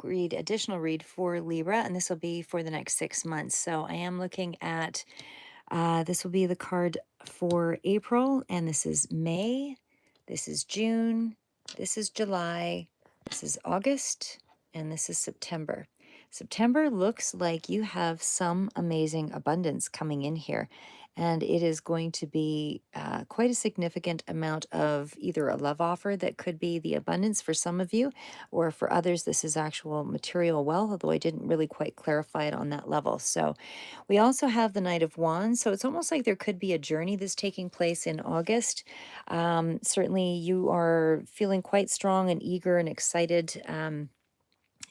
additional read for Libra, and this will be for the next 6 months. So I am looking at this will be the card for April, and this is May, this is June, this is July, this is August, and this is September. September looks like you have some amazing abundance coming in here. And it is going to be quite a significant amount of either a love offer that could be the abundance for some of you, or for others, this is actual material wealth, although I didn't really quite clarify it on that level. So we also have the Knight of Wands. So it's almost like there could be a journey that's taking place in August. Certainly, you are feeling quite strong and eager and excited.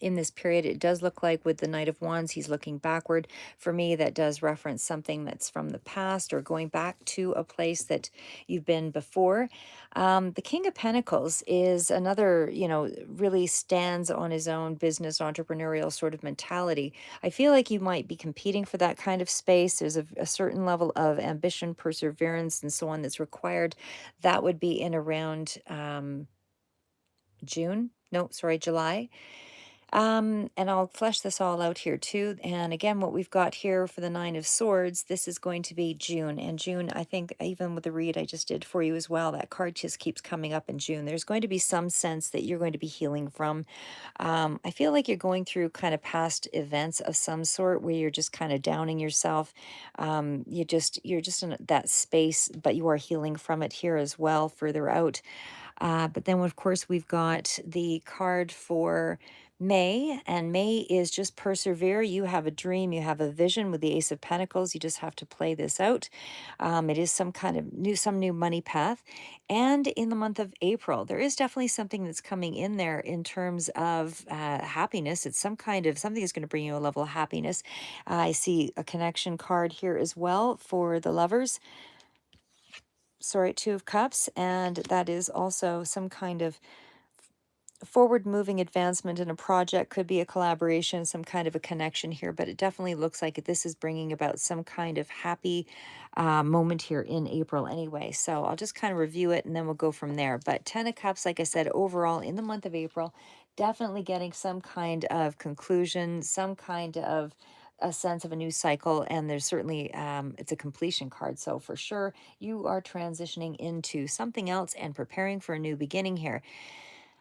In this period, it does look like with the Knight of Wands, he's looking backward. For me, that does reference something that's from the past or going back to a place that you've been before. The King of Pentacles is another, really stands on his own business, entrepreneurial sort of mentality. I feel like you might be competing for that kind of space. There's a certain level of ambition, perseverance, and so on that's required. That would be in around June. No, sorry, July. And I'll flesh this all out here too. And again, what we've got here for the Nine of Swords, this is going to be June. And June, I think, even with the read I just did for you as well, that card just keeps coming up in June. There's going to be some sense that you're going to be healing from. I feel like you're going through kind of past events of some sort where you're just kind of downing yourself. You're just in that space, but you are healing from it here as well, further out. But then, of course, we've got the card for May, and May is just persevere. You have a dream, you have a vision with the Ace of Pentacles. You just have to play this out. It is some kind of some new money path. And in the month of April, there is definitely something that's coming in there in terms of happiness. It's some kind of something that's going to bring you a level of happiness. I see a connection card here as well for the lovers. Sorry, Two of Cups, and that is also some kind of forward moving advancement in a project, could be a collaboration, some kind of a connection here, but it definitely looks like this is bringing about some kind of happy moment here in April anyway. So I'll just kind of review it and then we'll go from there. But 10 of Cups, like I said, overall in the month of April, definitely getting some kind of conclusion, some kind of a sense of a new cycle. And there's certainly it's a completion card, so for sure you are transitioning into something else and preparing for a new beginning here.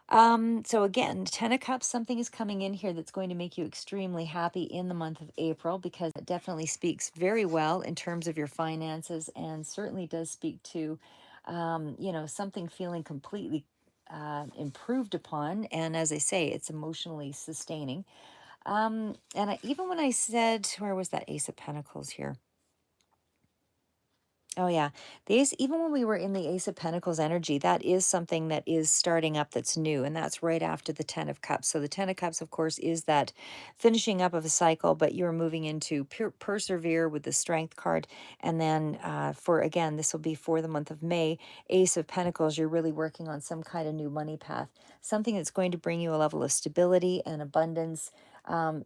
So again, Ten of Cups, something is coming in here that's going to make you extremely happy in the month of April, because it definitely speaks very well in terms of your finances, and certainly does speak to, something feeling completely improved upon. And as I say, it's emotionally sustaining. Even when I said, where was that Ace of Pentacles here? Oh yeah. The ace, even when we were in the Ace of Pentacles energy, that is something that is starting up that's new, and that's right after the Ten of Cups. So the Ten of Cups, of course, is that finishing up of a cycle, but you're moving into persevere with the Strength card. And then again, this will be for the month of May, Ace of Pentacles, you're really working on some kind of new money path, something that's going to bring you a level of stability and abundance.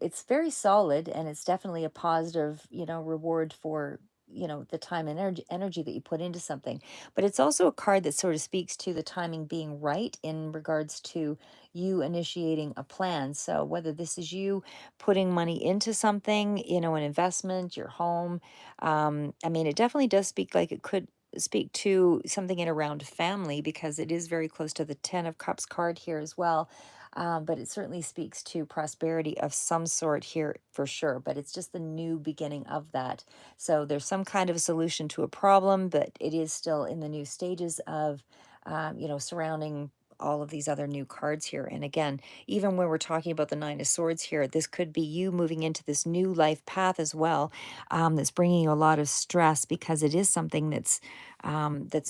It's very solid, and it's definitely a positive, reward for the time and energy that you put into something. But it's also a card that sort of speaks to the timing being right in regards to you initiating a plan. So whether this is you putting money into something, an investment, your home, it definitely does speak like it could speak to something in around family, because it is very close to the Ten of Cups card here as well. But it certainly speaks to prosperity of some sort here for sure, but it's just the new beginning of that. So there's some kind of a solution to a problem, but it is still in the new stages of, surrounding all of these other new cards here. And again, even when we're talking about the Nine of Swords here, this could be you moving into this new life path as well, that's bringing you a lot of stress, because it is something that's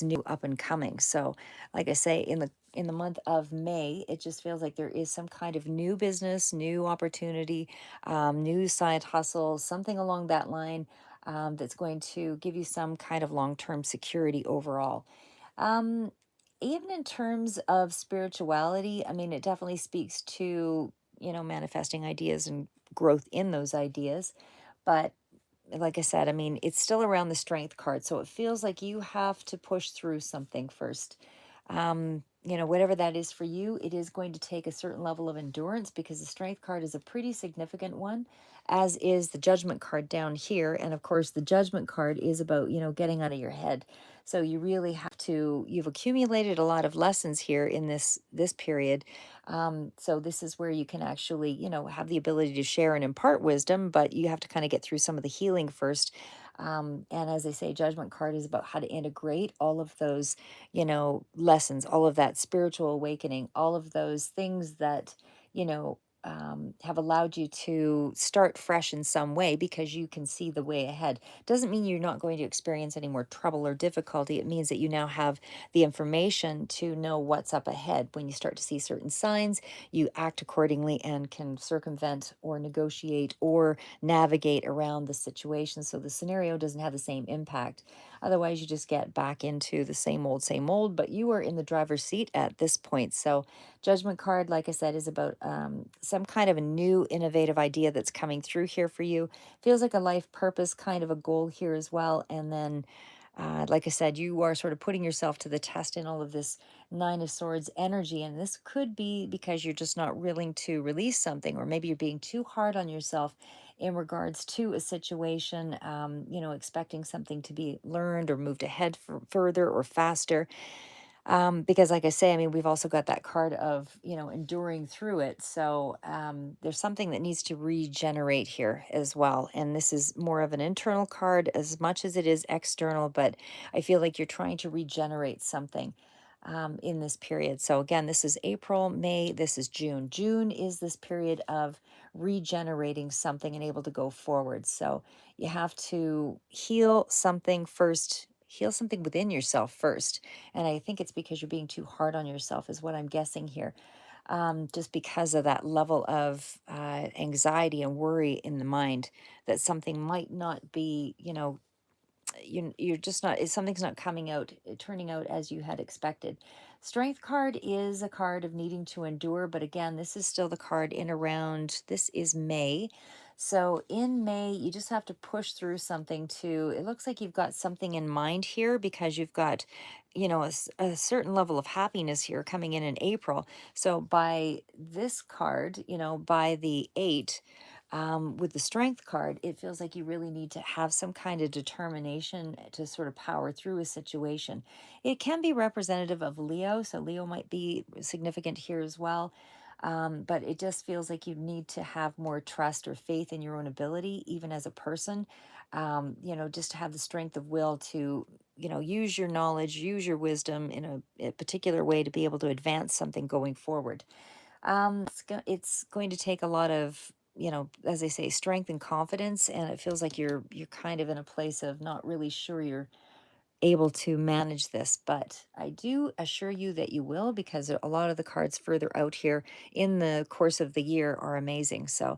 new, up and coming. So, like I say, in the month of May, it just feels like there is some kind of new business, new opportunity, new side hustle, something along that line, that's going to give you some kind of long-term security overall. Um, Even in terms of spirituality, it definitely speaks to, manifesting ideas and growth in those ideas. But like I said, it's still around the Strength card. So it feels like you have to push through something first. whatever that is for you, it is going to take a certain level of endurance because the strength card is a pretty significant one, as is the judgment card down here. And of course, the judgment card is about, getting out of your head. So you really have to, you've accumulated a lot of lessons here in this period. So this is where you can actually, have the ability to share and impart wisdom, but you have to kind of get through some of the healing first. And as I say, judgment card is about how to integrate all of those lessons, all of that spiritual awakening, all of those things that, have allowed you to start fresh in some way because you can see the way ahead. Doesn't mean you're not going to experience any more trouble or difficulty. It means that you now have the information to know what's up ahead. When you start to see certain signs, you act accordingly and can circumvent or negotiate or navigate around the situation so the scenario doesn't have the same impact. Otherwise, you just get back into the same old, but you are in the driver's seat at this point. So, judgment card, like I said, is about some kind of a new innovative idea that's coming through here for you. Feels like a life purpose kind of a goal here as well. And then, like I said, you are sort of putting yourself to the test in all of this Nine of Swords energy. And this could be because you're just not willing to release something, or maybe you're being too hard on yourself in regards to a situation, expecting something to be learned or moved ahead further or faster. Because, like I say, I mean, we've also got that card of, enduring through it. So there's something that needs to regenerate here as well. And this is more of an internal card as much as it is external, but I feel like you're trying to regenerate something. In this period. So, again, this is April, May, this is June. June is this period of regenerating something and able to go forward. So, you have to heal something first, heal something within yourself first. And I think it's because you're being too hard on yourself, is what I'm guessing here. Just because of that level of anxiety and worry in the mind that something might not be, you're just not, something's not coming out, turning out as you had expected. Strength card is a card of needing to endure, but again, this is still the card in around, this is May. So in May, you just have to push through something to, it looks like you've got something in mind here because you've got, a certain level of happiness here coming in April. So by this card, by the 8, with the strength card, it feels like you really need to have some kind of determination to sort of power through a situation. It can be representative of Leo, so Leo might be significant here as well. But it just feels like you need to have more trust or faith in your own ability, even as a person. Just to have the strength of will to, use your knowledge, use your wisdom in a particular way to be able to advance something going forward. It's going to take a lot of, as I say, strength and confidence, and it feels like you're kind of in a place of not really sure you're able to manage this, but I do assure you that you will, because a lot of the cards further out here in the course of the year are amazing. So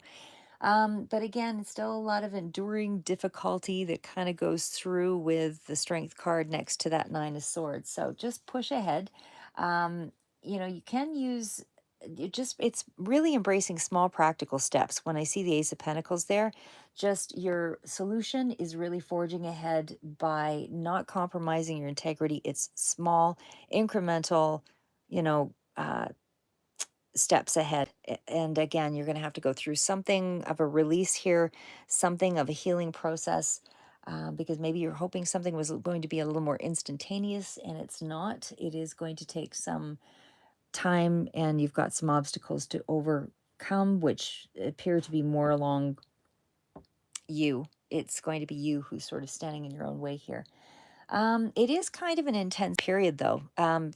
but again, it's still a lot of enduring difficulty that kind of goes through with the strength card next to that Nine of Swords. So just push ahead. You can use it's really embracing small practical steps. When I see the Ace of Pentacles there, just your solution is really forging ahead by not compromising your integrity. It's small, incremental, you know, uh, steps ahead. And again, you're going to have to go through something of a release here, something of a healing process, because maybe you're hoping something was going to be a little more instantaneous, and it's not. It is going to take some time, and you've got some obstacles to overcome, which appear to be more along you. It's going to be you who's sort of standing in your own way here. It is kind of an intense period, though,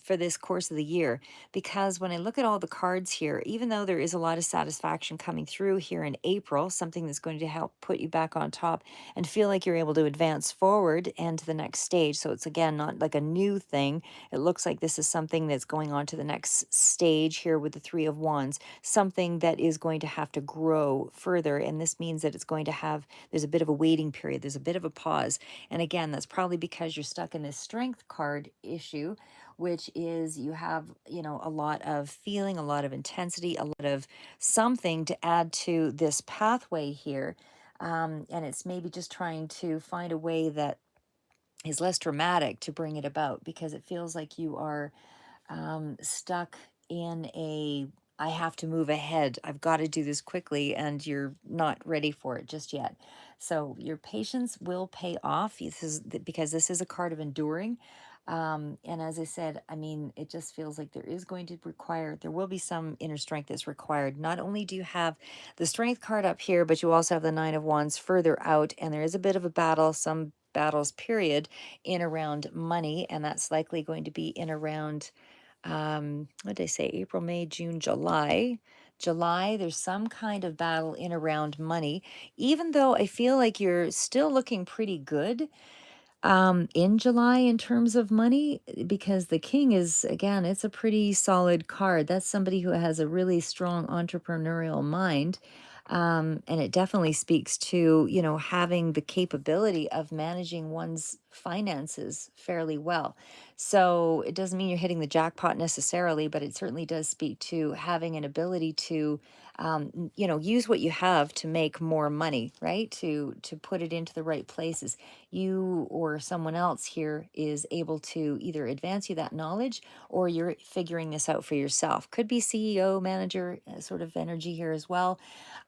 for this course of the year, because when I look at all the cards here, even though there is a lot of satisfaction coming through here in April, something that's going to help put you back on top and feel like you're able to advance forward and to the next stage. So it's, again, not like a new thing. It looks like this is something that's going on to the next stage here with the Three of Wands, something that is going to have to grow further. And this means that it's going to have, there's a bit of a waiting period, there's a bit of a pause. And again, that's probably because you're stuck in this strength card issue, which is you have, a lot of feeling, a lot of intensity, a lot of something to add to this pathway here. And it's maybe just trying to find a way that is less dramatic to bring it about, because it feels like you are stuck in a I have to move ahead. I've got to do this quickly, and you're not ready for it just yet. So your patience will pay off. Because this is a card of enduring. And as I said, I mean, it just feels like there will be some inner strength that's required. Not only do you have the strength card up here, but you also have the Nine of Wands further out, and there is a bit of a battle, some battles, period, in around money, and that's likely going to be in around what did I say? April, May, June, July. July, there's some kind of battle in around money, even though I feel like you're still looking pretty good in July in terms of money, because the king is, again, it's a pretty solid card. That's somebody who has a really strong entrepreneurial mind. And it definitely speaks to, having the capability of managing one's finances fairly well. So it doesn't mean you're hitting the jackpot necessarily, but it certainly does speak to having an ability to use what you have to make more money, right? To put it into the right places. You or someone else here is able to either advance you that knowledge, or you're figuring this out for yourself. Could be CEO, manager sort of energy here as well.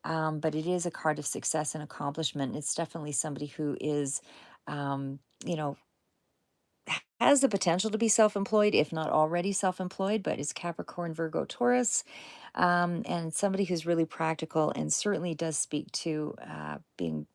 But it is a card of success and accomplishment. It's definitely somebody who is, um, you know, has the potential to be self-employed, if not already self-employed, but is Capricorn, Virgo, Taurus, and somebody who's really practical, and certainly does speak to being,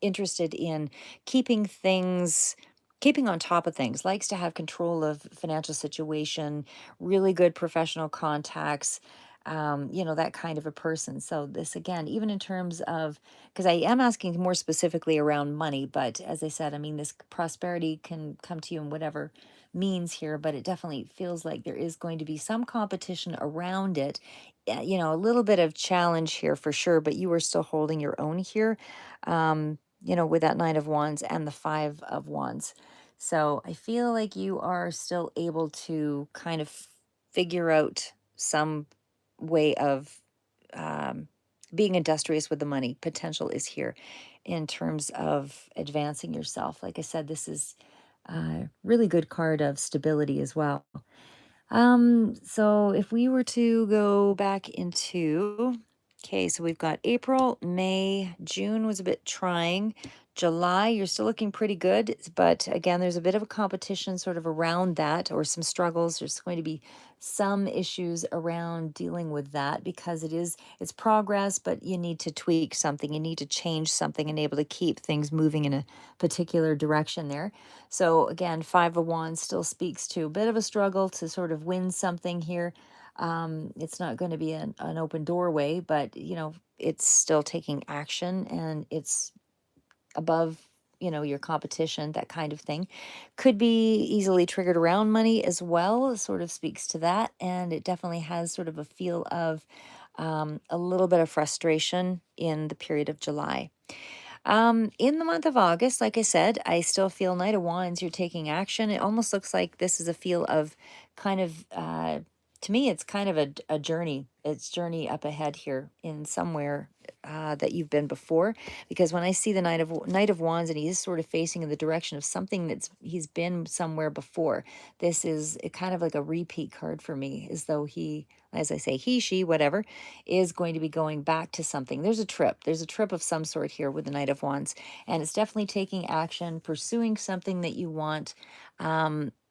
interested in keeping things keeping on top of things, likes to have control of financial situation, really good professional contacts, that kind of a person. So this, again, even in terms of, because I am asking more specifically around money, but as I said, I mean, this prosperity can come to you in whatever means here, but it definitely feels like there is going to be some competition around it. A little bit of challenge here for sure, but you are still holding your own here, with that Nine of Wands and the Five of Wands. So I feel like you are still able to kind of figure out some way of um, being industrious with the money. Potential is here in terms of advancing yourself. Like I said, this is a really good card of stability as well. So if we were to go back into, okay, so we've got April, May, June was a bit trying. July, you're still looking pretty good, but again, there's a bit of a competition sort of around that, or some struggles. There's going to be some issues around dealing with that, because it's progress, but you need to tweak something, you need to change something and able to keep things moving in a particular direction there. So again, Five of Wands still speaks to a bit of a struggle to sort of win something here. It's not going to be an open doorway, but it's still taking action, and it's above your competition, that kind of thing. Could be easily triggered around money as well, sort of speaks to that. And it definitely has sort of a feel of a little bit of frustration in the period of July. In the month of August, like I said, I still feel Knight of Wands, you're taking action. It almost looks like this is a feel of kind of, to me, it's kind of a journey. It's journey up ahead here in somewhere that you've been before. Because when I see the Knight of Wands, and he is sort of facing in the direction of something he's been somewhere before, this is kind of like a repeat card for me, as though he, as I say, he, she, whatever, is going to be going back to something. There's a trip. There's a trip of some sort here with the Knight of Wands. And it's definitely taking action, pursuing something that you want.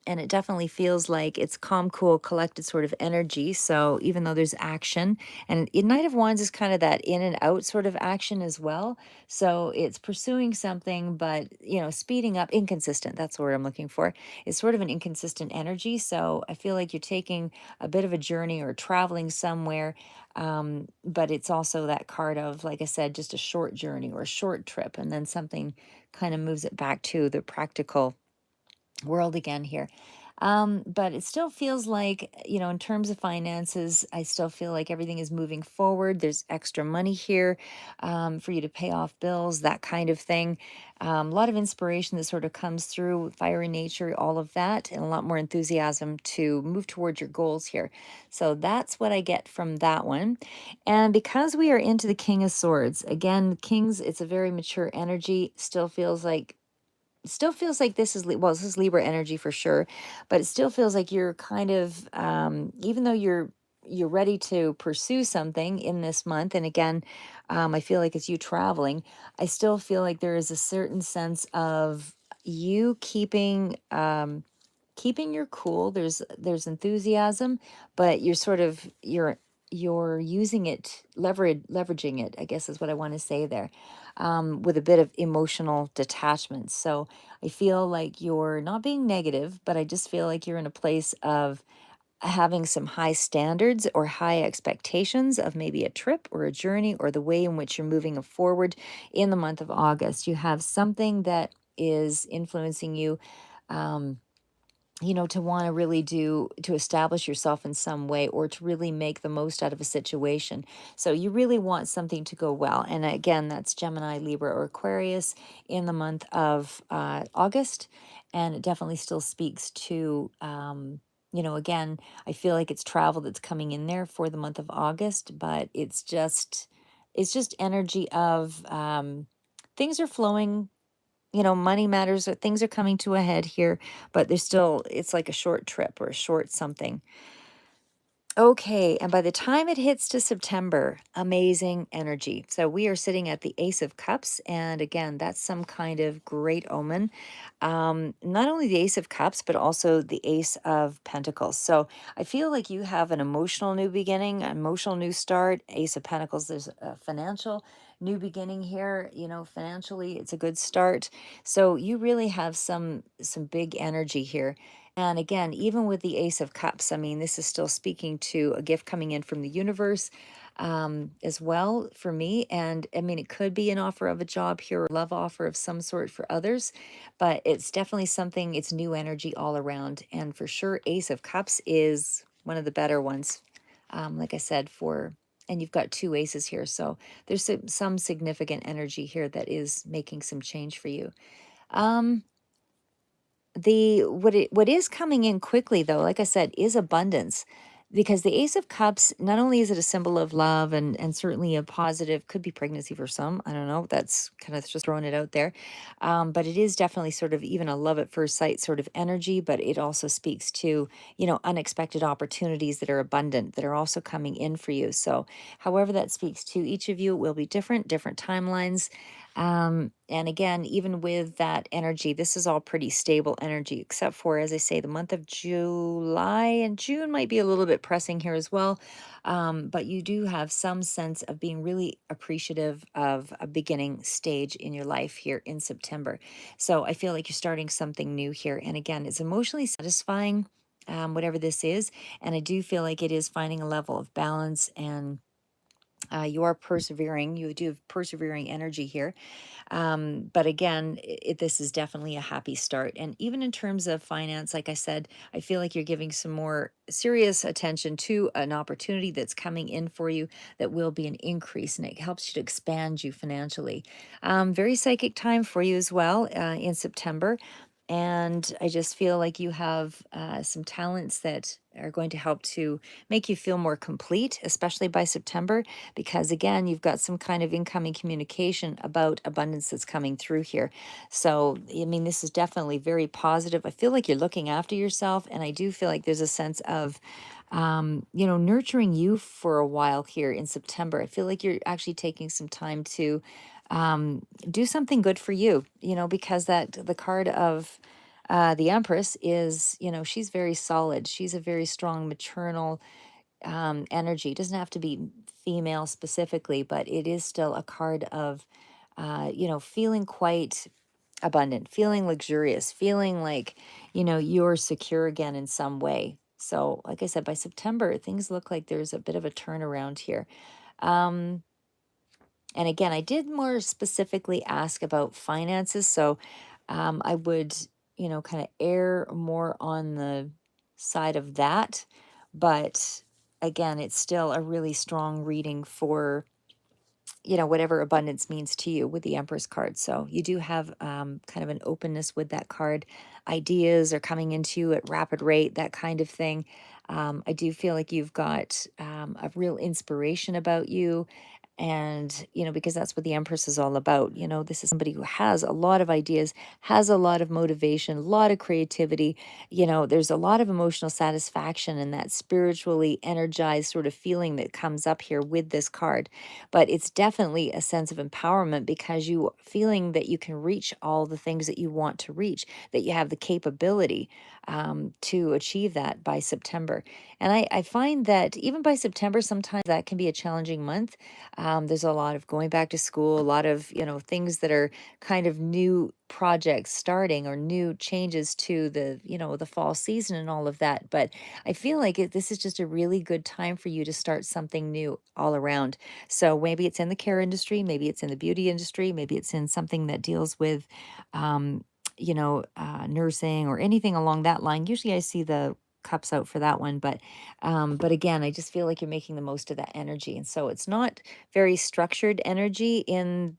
And it definitely feels like it's calm, cool, collected sort of energy. So even though there's action, and Knight of Wands is kind of that in and out sort of action as well. So it's pursuing something, but, speeding up, inconsistent. That's the word I'm looking for. It's sort of an inconsistent energy. So I feel like you're taking a bit of a journey or traveling somewhere. But it's also that card of, like I said, just a short journey or a short trip, and then something kind of moves it back to the practical world again here. But it still feels like, in terms of finances, I still feel like everything is moving forward. There's extra money here for you to pay off bills, that kind of thing. A lot of inspiration that sort of comes through, fiery nature, all of that, and a lot more enthusiasm to move towards your goals here. So that's what I get from that one. And because we are into the King of Swords, again, Kings, it's a very mature energy, still feels like it still feels like this is, well, this is Libra energy for sure, but it still feels like you're kind of, even though you're ready to pursue something in this month, and again, I feel like it's you traveling. I still feel like there is a certain sense of you keeping your cool. There's enthusiasm, but you're sort of you're using it, leveraging it, I guess is what I want to say there, with a bit of emotional detachment. So I feel like you're not being negative, but I just feel like you're in a place of having some high standards or high expectations of maybe a trip or a journey or the way in which you're moving forward in the month of August. You have something that is influencing you. Um, to want to really to establish yourself in some way or to really make the most out of a situation. So you really want something to go well. And again, that's Gemini, Libra, or Aquarius in the month of August. And it definitely still speaks to, again, I feel like it's travel that's coming in there for the month of August, but it's just energy of things are flowing, money matters, things are coming to a head here, but there's still, it's like a short trip or a short something. Okay, and by the time it hits to September, amazing energy. So we are sitting at the Ace of Cups, and again, that's some kind of great omen. Not only the Ace of Cups, but also the Ace of Pentacles. So I feel like you have an emotional new beginning, an emotional new start. Ace of Pentacles, there's a financial new beginning here. Financially, it's a good start. So you really have some big energy here. And again, even with the Ace of Cups, I mean, this is still speaking to a gift coming in from the universe, as well for me. And I mean, it could be an offer of a job here, or love offer of some sort for others, but it's definitely something, it's new energy all around. And for sure, Ace of Cups is one of the better ones. Like I said, and you've got two aces here. So there's some significant energy here that is making some change for you. Um, what is coming in quickly, though, like I said, is abundance, because the Ace of Cups, not only is it a symbol of love and certainly a positive, could be pregnancy for some, I don't know, that's kind of just throwing it out there, but it is definitely sort of even a love at first sight sort of energy, but it also speaks to, unexpected opportunities that are abundant, that are also coming in for you. So however that speaks to each of you, it will be different timelines. And again, even with that energy, this is all pretty stable energy, except for, as I say, the month of July and June might be a little bit pressing here as well. But you do have some sense of being really appreciative of a beginning stage in your life here in September. So I feel like you're starting something new here. And again, it's emotionally satisfying, whatever this is. And I do feel like it is finding a level of balance, and you are persevering. You do have persevering energy here, but again, this is definitely a happy start. And even in terms of finance, like I said, I feel like you're giving some more serious attention to an opportunity that's coming in for you that will be an increase, and it helps you to expand you financially. Very psychic time for you as well, in September. And I just feel like you have some talents that are going to help to make you feel more complete, especially by September, because again, you've got some kind of incoming communication about abundance that's coming through here. So, I mean, this is definitely very positive. I feel like you're looking after yourself, and I do feel like there's a sense of, nurturing you for a while here in September. I feel like you're actually taking some time to do something good for you, because that the card of the Empress is, she's very solid. She's a very strong maternal energy. It doesn't have to be female specifically, but it is still a card of, feeling quite abundant, feeling luxurious, feeling like, you're secure again in some way. So, like I said, by September, things look like there's a bit of a turnaround here. Um, and again, I did more specifically ask about finances. So I would, kind of err more on the side of that. But again, it's still a really strong reading for, whatever abundance means to you with the Empress card. So you do have kind of an openness with that card. Ideas are coming into you at rapid rate, that kind of thing. I do feel like you've got a real inspiration about you, And, because that's what the Empress is all about. This is somebody who has a lot of ideas, has a lot of motivation, a lot of creativity. There's a lot of emotional satisfaction and that spiritually energized sort of feeling that comes up here with this card. But it's definitely a sense of empowerment because you feeling that you can reach all the things that you want to reach, that you have the capability to achieve that by September. And I find that even by September, sometimes that can be a challenging month. There's a lot of going back to school, a lot of, things that are kind of new projects starting or new changes to the fall season and all of that. But I feel like this is just a really good time for you to start something new all around. So maybe it's in the care industry, maybe it's in the beauty industry, maybe it's in something that deals with, nursing or anything along that line. Usually I see the cups out for that one, but again, I just feel like you're making the most of that energy. And so it's not very structured energy in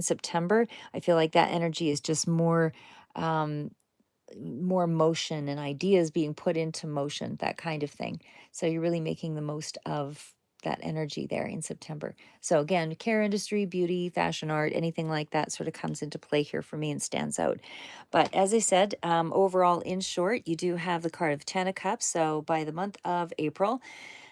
September. I feel like that energy is just um more motion and ideas being put into motion, that kind of thing. So you're really making the most of that energy there in September. So again, care industry, beauty, fashion art, anything like that sort of comes into play here for me and stands out. But as I said, overall, in short, you do have the card of 10 of cups. So by the month of April,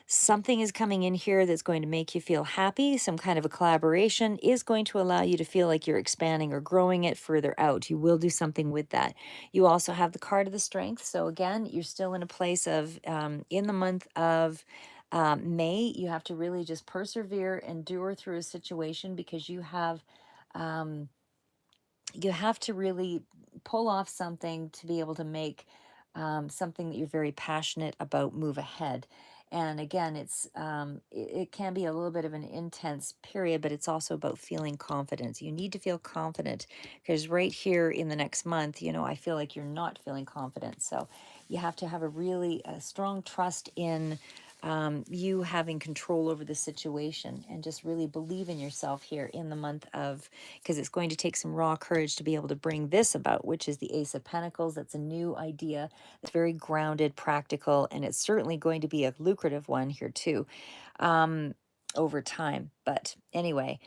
something is coming in here that's going to make you feel happy. Some kind of a collaboration is going to allow you to feel like you're expanding or growing it further out. You will do something with that. You also have the card of the strength. So again, you're still in a place of, in the month of May, you have to really just persevere, endure through a situation because um, you have to really pull off something to be able to make something that you're very passionate about move ahead. And again, it can be a little bit of an intense period, but it's also about feeling confidence. You need to feel confident because right here in the next month, I feel like you're not feeling confident. So you have to have a really strong trust in you having control over the situation and just really believe in yourself here in the month of, because it's going to take some raw courage to be able to bring this about, which is the Ace of Pentacles. That's a new idea. It's very grounded, practical, and it's certainly going to be a lucrative one here too. Um, over time. But anyway,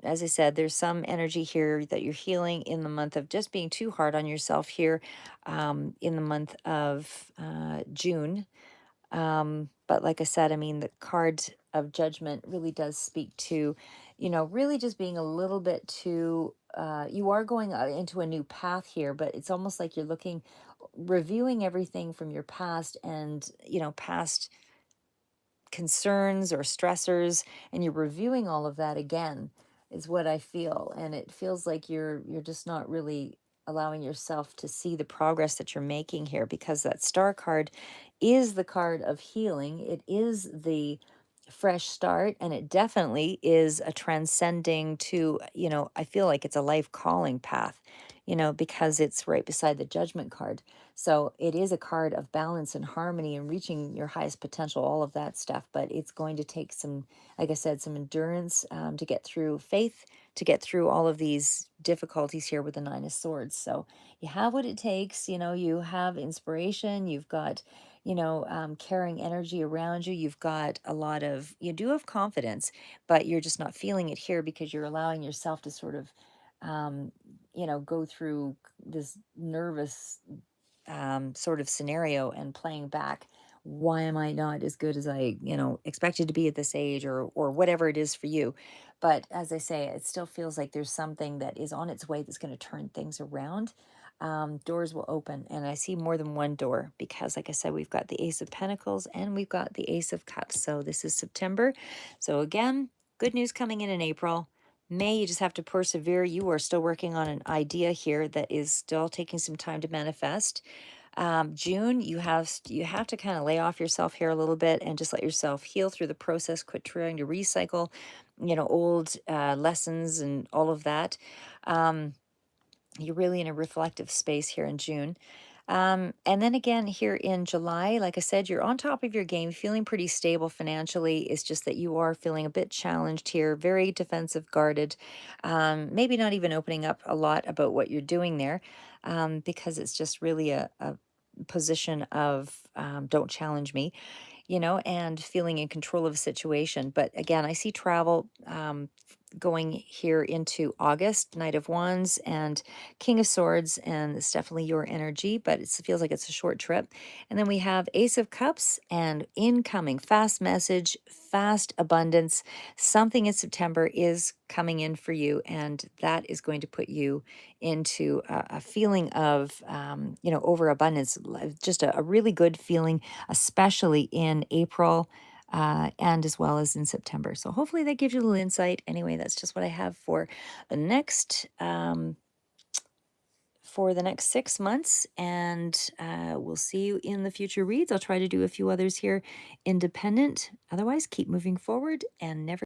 as I said, there's some energy here that you're healing in the month of just being too hard on yourself here in the month of June. But like I said, I mean, the card of judgment really does speak to, really just being a little bit too, you are going into a new path here, but it's almost like you're reviewing everything from your past and, past concerns or stressors, and you're reviewing all of that again is what I feel. And it feels like you're just not really allowing yourself to see the progress that you're making here, because that star card is the card of healing. It is the fresh start, and it definitely is a transcending to, I feel like it's a life calling path, because it's right beside the judgment card. So it is a card of balance and harmony and reaching your highest potential, all of that stuff. But it's going to take some, like I said, some endurance to get through, faith to get through all of these difficulties here with the Nine of Swords. So you have what it takes. You have inspiration. You've got, carrying energy around you. You've got you do have confidence, but you're just not feeling it here because you're allowing yourself to sort of, um, go through this nervous sort of scenario and playing back, why am I not as good as I expected to be at this age, or whatever it is for you. But as I say, it still feels like there's something that is on its way that's going to turn things around. Doors will open, and I see more than one door because, like I said, we've got the Ace of Pentacles and we've got the Ace of Cups. So this is September. So again, good news coming in April. May, you just have to persevere. You are still working on an idea here that is still taking some time to manifest. June, you have to kind of lay off yourself here a little bit and just let yourself heal through the process. Quit trying to recycle, old lessons and all of that. Um, you're really in a reflective space here in June. And then again, here in July, like I said, you're on top of your game, feeling pretty stable financially. It's just that you are feeling a bit challenged here, very defensive, guarded, maybe not even opening up a lot about what you're doing there, because it's just really a position of don't challenge me. and feeling in control of a situation. But again, I see travel going here into August, Knight of Wands and King of Swords, and it's definitely your energy, but it feels like it's a short trip. And then we have Ace of Cups and incoming fast message, fast abundance. Something in September is coming in for you, and that is going to put you into a feeling of, overabundance, just a really good feeling, especially in April and as well as in September. So hopefully that gives you a little insight. Anyway, that's just what I have the next um, for the next 6 months, and we'll see you in the future reads. I'll try to do a few others here independent. Otherwise, keep moving forward and never